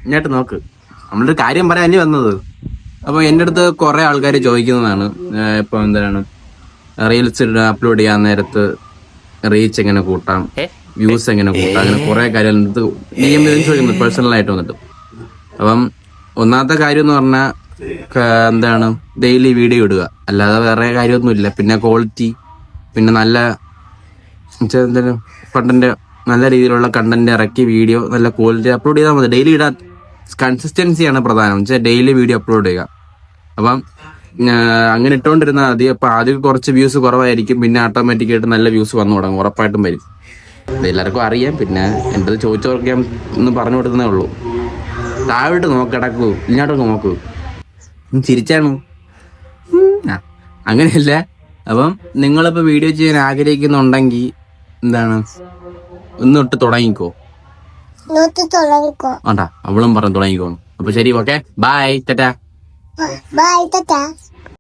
ഇങ്ങോട്ട് നോക്ക്, നമ്മളൊരു കാര്യം പറയാൻ വേണ്ടി വന്നത്. അപ്പൊ എന്റെ അടുത്ത് കുറെ ആൾക്കാർ ചോദിക്കുന്നതാണ്, ഇപ്പൊ എന്താണ് റീൽസ് അപ്ലോഡ് ചെയ്യാൻ നേരത്ത് റീച്ച് എങ്ങനെ കൂട്ടാം, വ്യൂസ് എങ്ങനെ കൂട്ടാം, അങ്ങനെ കുറെ കാര്യം ചോദിക്കുന്നത് പേഴ്സണൽ ആയിട്ട് വന്നിട്ട്. അപ്പം ഒന്നാമത്തെ കാര്യം എന്ന് പറഞ്ഞാൽ എന്താണ് ഡെയിലി വീഡിയോ ഇടുക, അല്ലാതെ വേറെ കാര്യമൊന്നുമില്ല. പിന്നെ ക്വാളിറ്റി, പിന്നെ നല്ല എന്താണ് കണ്ടന്റ്, നല്ല രീതിയിലുള്ള കണ്ടന്റ് ഇറക്കി വീഡിയോ നല്ല ക്വാളിറ്റി അപ്ലോഡ് ചെയ്താൽ മതി. ഡെയിലി ഇടാൻ കൺസിസ്റ്റൻസിയാണ് പ്രധാനം, വെച്ചാൽ ഡെയിലി വീഡിയോ അപ്ലോഡ് ചെയ്യുക. അപ്പം അങ്ങനെ ഇട്ടുകൊണ്ടിരുന്നാൽ മതി. അപ്പം ആദ്യം കുറച്ച് വ്യൂസ് കുറവായിരിക്കും, പിന്നെ ഓട്ടോമാറ്റിക്കായിട്ട് നല്ല വ്യൂസ് വന്നു തുടങ്ങും, ഉറപ്പായിട്ടും വരും. എല്ലാവർക്കും അറിയാം. പിന്നെ എൻ്റെ ചോദിച്ചവർക്ക് ഞാൻ ഒന്ന് പറഞ്ഞു കൊടുക്കുന്നേ ഉള്ളൂ. താഴോട്ട് നോക്കിടക്കൂ, ഇങ്ങോട്ടൊക്കെ നോക്കൂ, ചിരിച്ചാണു. അങ്ങനെയല്ല. അപ്പം നിങ്ങളിപ്പോൾ വീഡിയോ ചെയ്യാൻ ആഗ്രഹിക്കുന്നുണ്ടെങ്കിൽ എന്താണ് ഒന്നിട്ട് തുടങ്ങിക്കോ. വേണ്ട, അവളും പറഞ്ഞു തുടങ്ങിക്കോണം. അപ്പൊ ശരി, ഓക്കെ, ബൈ, ടാറ്റാ.